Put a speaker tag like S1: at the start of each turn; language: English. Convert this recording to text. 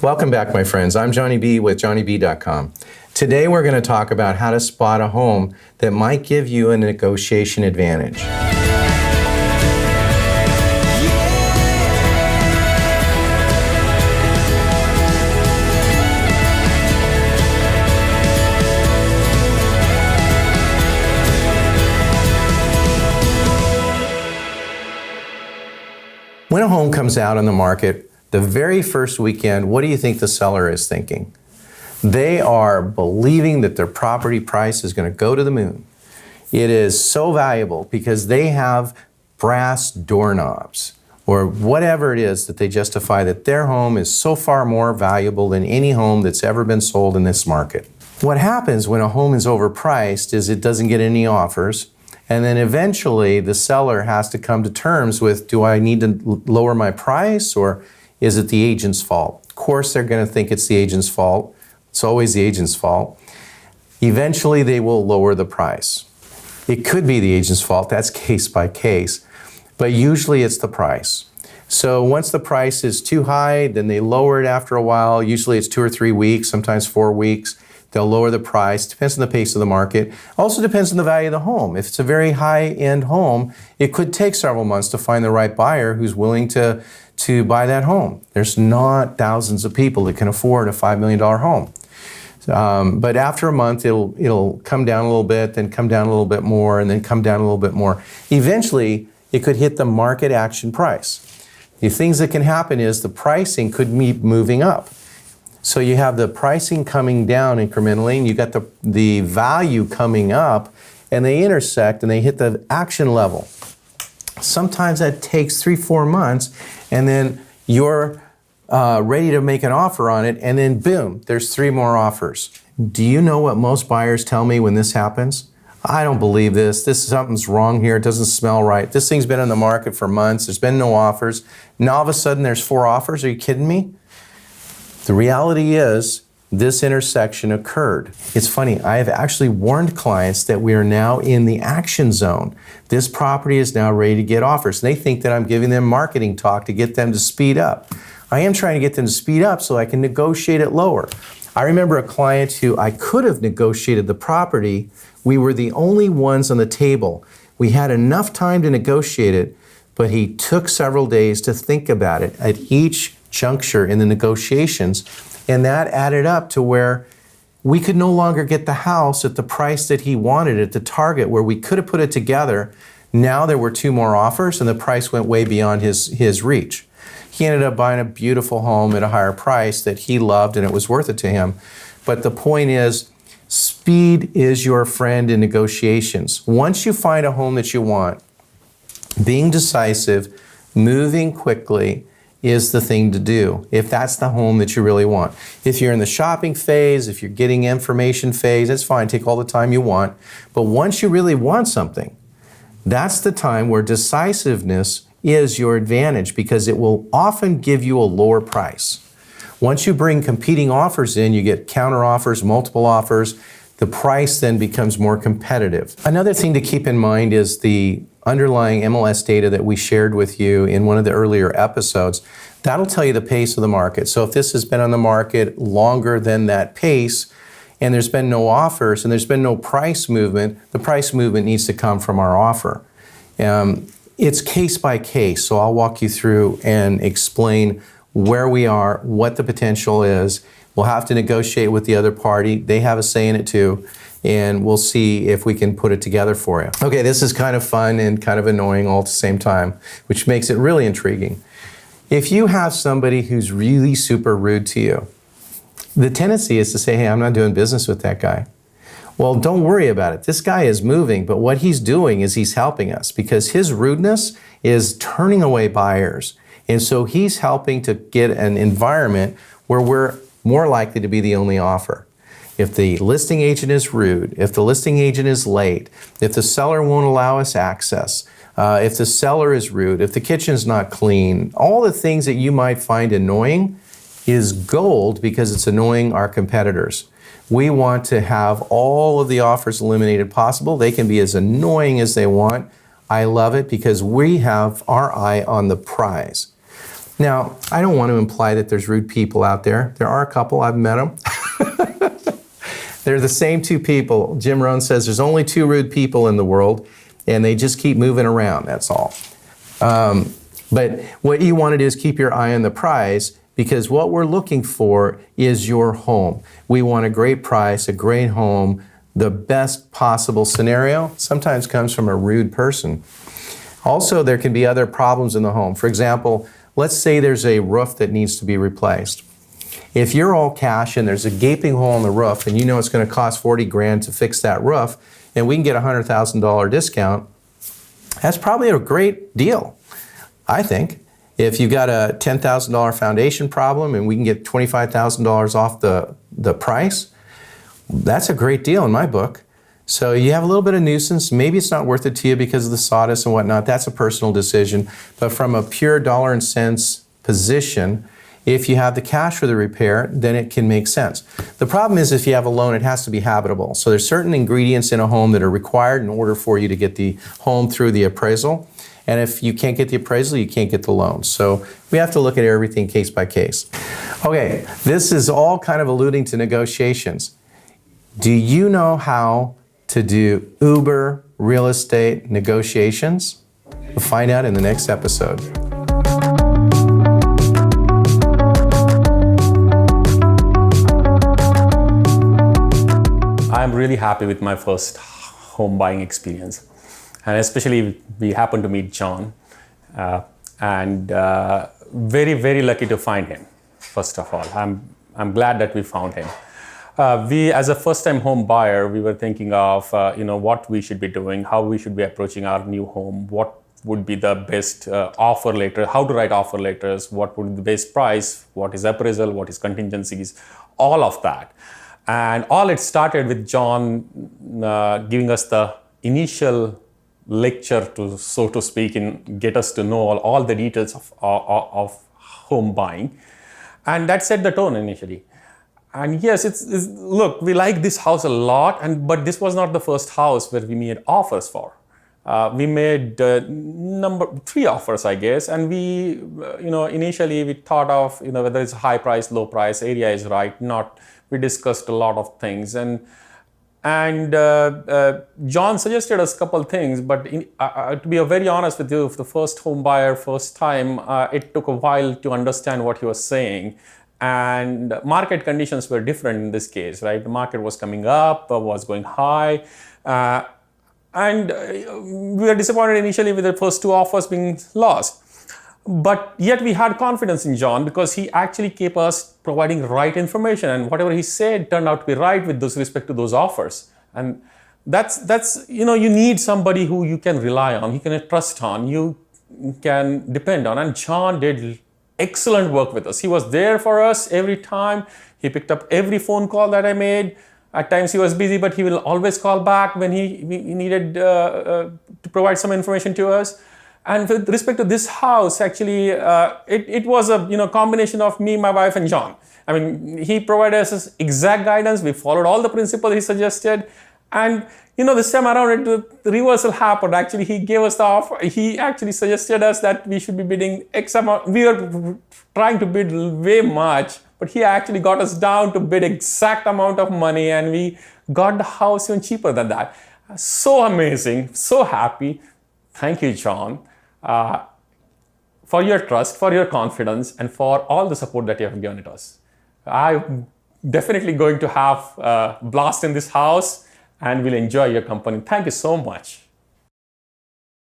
S1: Welcome back, my friends. I'm JohnnyB with JohnnyB.com. Today we're going to talk about how to spot a home that might give you a negotiation advantage. When a home comes out on the market, the very first weekend, what do you think the seller is thinking? They are believing that their property price is going to go to the moon. It is so valuable because they have brass doorknobs or whatever it is that they justify that their home is so far more valuable than any home that's ever been sold in this market. What happens when a home is overpriced is it doesn't get any offers. And then eventually the seller has to come to terms with, do I need to lower my price or is it the agent's fault? Of course, they're going to think it's the agent's fault. It's always the agent's fault. Eventually, they will lower the price. It could be the agent's fault. That's case by case. But usually, it's the price. So once the price is too high, then they lower it after a while. Usually, it's 2 or 3 weeks, sometimes 4 weeks. They'll lower the price. Depends on the pace of the market. Also depends on the value of the home. If it's a very high-end home, it could take several months to find the right buyer who's willing to buy that home. There's not thousands of people that can afford a $5 million home. But after a month, it'll come down a little bit, then come down a little bit more, and then come down a little bit more. Eventually, it could hit the market action price. The things that can happen is the pricing could be moving up. So you have the pricing coming down incrementally, and you got the value coming up, and they intersect and they hit the action level. Sometimes that takes 3-4 months, and then you're ready to make an offer on it, and then boom, there's 3 more offers. Do you know what most buyers tell me when this happens? I don't believe this. Something's wrong here. It doesn't smell right. This thing's been on the market for months. There's been no offers. Now all of a sudden there's 4 offers. Are you kidding me? The reality is this intersection occurred. It's funny, I have actually warned clients that we are now in the action zone. This property is now ready to get offers. And they think that I'm giving them marketing talk to get them to speed up. I am trying to get them to speed up so I can negotiate it lower. I remember a client who I could have negotiated the property. We were the only ones on the table. We had enough time to negotiate it, but he took several days to think about it at each juncture in the negotiations, and that added up to where we could no longer get the house at the price that he wanted at the target where we could have put it together. Now there were 2 more offers and the price went way beyond his reach. He ended up buying a beautiful home at a higher price that he loved and it was worth it to him. But the point is, speed is your friend in negotiations. Once you find a home that you want, being decisive, moving quickly, is the thing to do if that's the home that you really want. If you're in the shopping phase, if you're getting information phase, that's fine, take all the time you want. But once you really want something, that's the time where decisiveness is your advantage because it will often give you a lower price. Once you bring competing offers in, you get counter offers, multiple offers, the price then becomes more competitive. Another thing to keep in mind is the underlying MLS data that we shared with you in one of the earlier episodes. That'll tell you the pace of the market. So if this has been on the market longer than that pace and there's been no offers and there's been no price movement, the price movement needs to come from our offer. It's case by case, so I'll walk you through and explain where we are, what the potential is. We'll have to negotiate with the other party. They have a say in it too. And we'll see if we can put it together for you. Okay, this is kind of fun and kind of annoying all at the same time, which makes it really intriguing. If you have somebody who's really super rude to you, the tendency is to say, hey, I'm not doing business with that guy. Well, don't worry about it. This guy is moving, but what he's doing is he's helping us because his rudeness is turning away buyers. And so he's helping to get an environment where we're more likely to be the only offer. If the listing agent is rude, if the listing agent is late, if the seller won't allow us access, if the seller is rude, if the kitchen's not clean, all the things that you might find annoying is gold because it's annoying our competitors. We want to have all of the offers eliminated possible. They can be as annoying as they want. I love it because we have our eye on the prize. Now, I don't want to imply that there's rude people out there. There are a couple, I've met them. They're the same two people. Jim Rohn says there's only two rude people in the world, and they just keep moving around, that's all. But what you want to do is keep your eye on the prize, because what we're looking for is your home. We want a great price, a great home. The best possible scenario sometimes comes from a rude person. Also, there can be other problems in the home. For example, let's say there's a roof that needs to be replaced. If you're all cash and there's a gaping hole in the roof and you know it's going to cost 40 grand to fix that roof, and we can get a $100,000 discount, that's probably a great deal, I think. If you've got a $10,000 foundation problem and we can get $25,000 off the price, that's a great deal in my book. So you have a little bit of nuisance. Maybe it's not worth it to you because of the sawdust and whatnot. That's a personal decision. But from a pure dollar and cents position, if you have the cash for the repair, then it can make sense. The problem is if you have a loan, it has to be habitable. So there's certain ingredients in a home that are required in order for you to get the home through the appraisal. And if you can't get the appraisal, you can't get the loan. So we have to look at everything case by case. Okay, this is all kind of alluding to negotiations. Do you know how to do Uber real estate negotiations? We'll find out in the next episode.
S2: I'm really happy with my first home buying experience. And especially we happened to meet John, and very, very lucky to find him, first of all. I'm glad that we found him. We, as a first-time home buyer, we were thinking of what we should be doing, how we should be approaching our new home, what would be the best offer letter, how to write offer letters, what would be the best price, what is appraisal, what is contingencies, all of that. And all it started with John giving us the initial lecture, to so to speak, and get us to know all the details of home buying. And that set the tone initially. And yes, look, we like this house a lot, but this was not the first house where we made offers for. We made 3 offers, I guess, and we, initially we thought of, whether it's high price, low price, area is right, not. We discussed a lot of things, and John suggested us a couple things, but to be very honest with you, for the first home buyer, first time, it took a while to understand what he was saying. And market conditions were different in this case, right? The market was coming up, was going high. And we were disappointed initially with the first 2 offers being lost. But yet we had confidence in John because he actually kept us providing right information, and whatever he said turned out to be right with respect to those offers. And that's you need somebody who you can rely on, you can trust on, you can depend on. And John did excellent work with us. He was there for us every time. He picked up every phone call that I made. At times he was busy, but he will always call back when he needed to provide some information to us. And with respect to this house, actually, it was a combination of me, my wife, and John. I mean, he provided us exact guidance. We followed all the principles he suggested. And, this time around, the reversal happened. Actually, he gave us the offer. He actually suggested us that we should be bidding X amount. We were trying to bid way much, but he actually got us down to bid exact amount of money, and we got the house even cheaper than that. So amazing, so happy. Thank you, John, for your trust, for your confidence, and for all the support that you have given it us. I'm definitely going to have a blast in this house, and will enjoy your company. Thank you so much.